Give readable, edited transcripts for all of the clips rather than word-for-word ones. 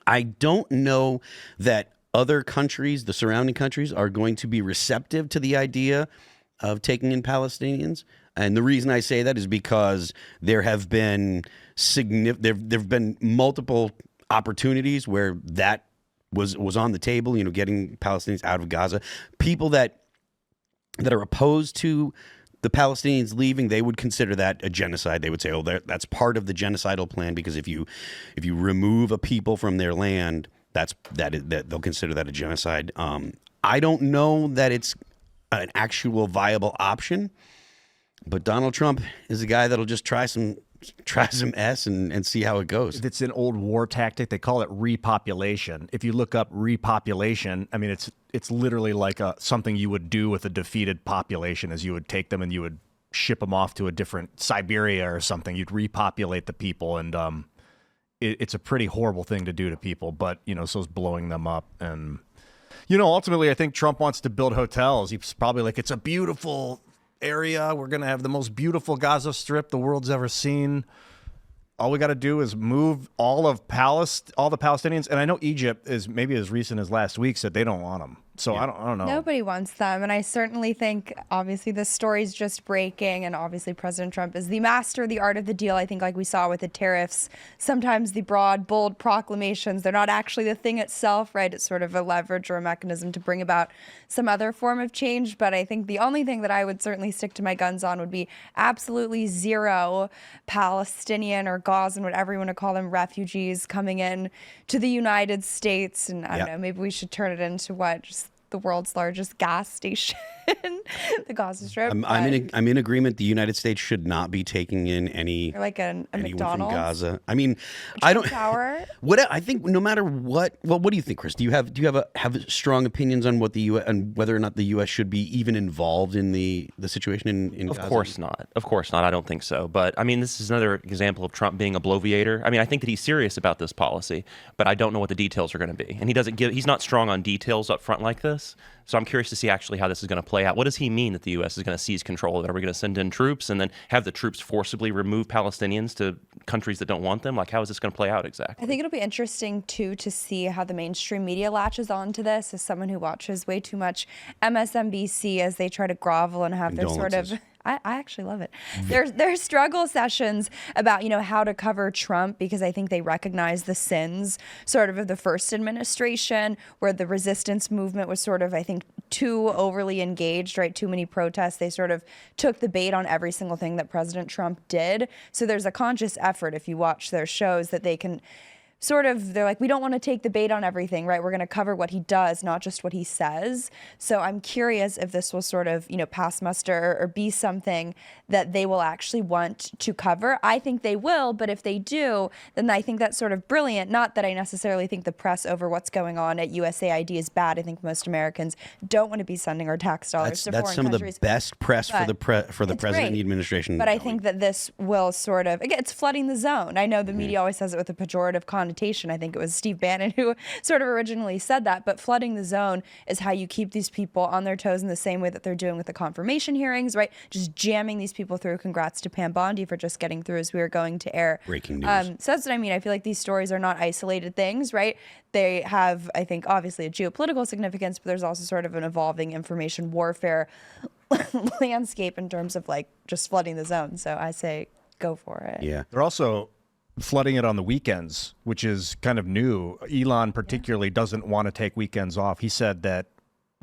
I don't know that other countries, the surrounding countries, are going to be receptive to the idea of taking in Palestinians. And the reason I say that is because there have been there've been multiple opportunities where that was on the table, getting Palestinians out of Gaza. People that are opposed to the Palestinians leaving, they would consider that a genocide. They would say, "Oh, that's part of the genocidal plan," because if you remove a people from their land, that they'll consider that a genocide. I don't know that it's an actual viable option, but Donald Trump is a guy that'll just try some S and see how it goes. It's an old war tactic. They call it repopulation. If you look up repopulation, I mean, it's literally like something you would do with a defeated population, as you would take them and you would ship them off to a different Siberia or something. You'd repopulate the people, and it's a pretty horrible thing to do to people, but, so it's blowing them up. And, ultimately, I think Trump wants to build hotels. He's probably like, it's a beautiful area. We're going to have the most beautiful Gaza Strip the world's ever seen. All we got to do is move all the Palestinians. And I know Egypt is maybe as recent as last week said they don't want them. So yeah. I don't know. Nobody wants them. And I certainly think, obviously, this story's just breaking. And obviously, President Trump is the master of the art of the deal. I think like we saw with the tariffs, sometimes the broad, bold proclamations, they're not actually the thing itself, right? It's sort of a leverage or a mechanism to bring about some other form of change. But I think the only thing that I would certainly stick to my guns on would be absolutely zero Palestinian or Gazan, whatever you want to call them, refugees coming in to the United States. And I don't know, maybe we should turn it into just the world's largest gas station, the Gaza Strip. I'm in agreement. The United States should not be taking in any like a McDonald's from Gaza. I mean, I don't. Tower. I think no matter what. Well, what do you think, Chris? Do you have strong opinions on what the U.S. and whether or not the U.S. should be even involved in the situation in Gaza? Of course not. Of course not. I don't think so. But I mean, this is another example of Trump being a bloviator. I mean, I think that he's serious about this policy, but I don't know what the details are going to be, and he's not strong on details up front like this. So I'm curious to see actually how this is going to play out. What does he mean that the U.S. is going to seize control of it? Are we going to send in troops and then have the troops forcibly remove Palestinians to countries that don't want them? Like, how is this going to play out exactly? I think it'll be interesting, too, to see how the mainstream media latches onto this. As someone who watches way too much MSNBC as they try to grovel and have their sort of... I actually love it. There's struggle sessions about, how to cover Trump, because I think they recognize the sins sort of the first administration, where the resistance movement was sort of, I think, too overly engaged, right? Too many protests. They sort of took the bait on every single thing that President Trump did. So there's a conscious effort, if you watch their shows, that they can they're like, we don't want to take the bait on everything, right? We're going to cover what he does, not just what he says. So I'm curious if this will sort of, pass muster or be something that they will actually want to cover. I think they will, but if they do, then I think that's sort of brilliant. Not that I necessarily think the press over what's going on at USAID is bad. I think most Americans don't want to be sending our tax dollars to foreign countries. That's some of the best press for the president and the administration. But I think that this will sort of, again, it's flooding the zone. I know the media always says it with a pejorative connotation. I think it was Steve Bannon who sort of originally said that, but flooding the zone is how you keep these people on their toes in the same way that they're doing with the confirmation hearings, right? Just jamming these people through. Congrats to Pam Bondi for just getting through as we were going to air. Breaking news. So that's what I mean. I feel like these stories are not isolated things, right? They have, I think, obviously a geopolitical significance, but there's also sort of an evolving information warfare landscape in terms of like just flooding the zone. So I say go for it. Yeah. They're also flooding it on the weekends, which is kind of new. Elon particularly doesn't want to take weekends off. He said that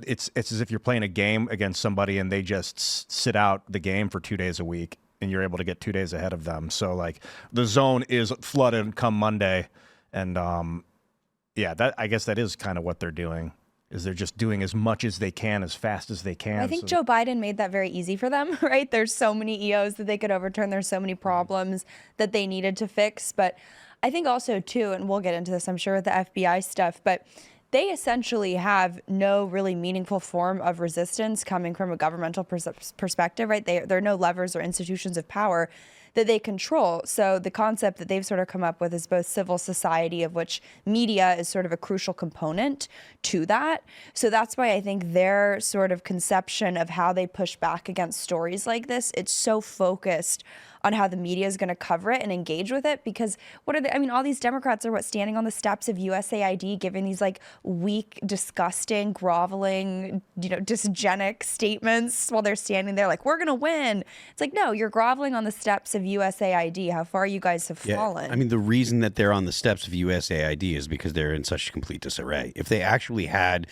it's as if you're playing a game against somebody and they just sit out the game for 2 days a week and you're able to get 2 days ahead of them. So like the zone is flooded come Monday. And I guess that is kind of what they're doing. Is they're just doing as much as they can, as fast as they can. I think Joe Biden made that very easy for them, right? There's so many EOs that they could overturn. There's so many problems that they needed to fix. But I think also, too, and we'll get into this, I'm sure, with the FBI stuff, but they essentially have no really meaningful form of resistance coming from a governmental perspective, right? There are no levers or institutions of power that they control. So the concept that they've sort of come up with is both civil society, of which media is sort of a crucial component to that. So that's why I think their sort of conception of how they push back against stories like this, it's so focused on how the media is going to cover it and engage with it. Because what are they? I mean, all these Democrats are standing on the steps of USAID giving these like weak, disgusting, groveling, dysgenic statements while they're standing there like, we're going to win. It's like, no, you're groveling on the steps of USAID. How far you guys have fallen. I mean, the reason that they're on the steps of USAID is because they're in such complete disarray. If they actually had,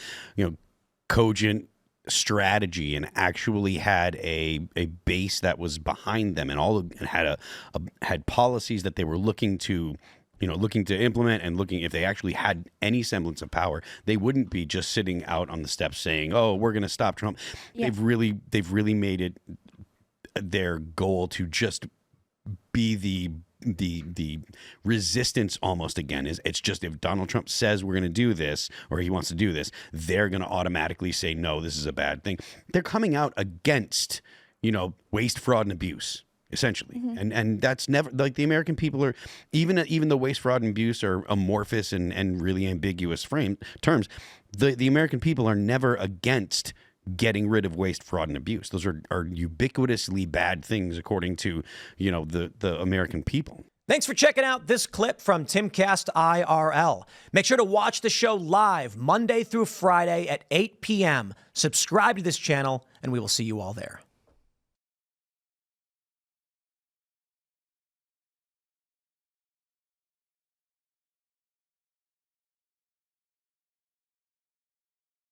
cogent strategy and actually had a base that was behind them and had policies that they were looking to implement and if they actually had any semblance of power, they wouldn't be just sitting out on the steps saying, "Oh, we're going to stop Trump." Yeah. They've really made it their goal to just be the resistance almost again. It's just if Donald Trump says we're going to do this or he wants to do this, they're going to automatically say, no, this is a bad thing. They're coming out against, waste, fraud, and abuse, essentially. Mm-hmm. And that's never, like, the American people are, even though waste, fraud, and abuse are amorphous and really ambiguous terms, the American people are never against getting rid of waste, fraud, and abuse. Those are ubiquitously bad things, according to, the American people. Thanks for checking out this clip from Timcast IRL. Make sure to watch the show live Monday through Friday at 8 p.m. Subscribe to this channel, and we will see you all there.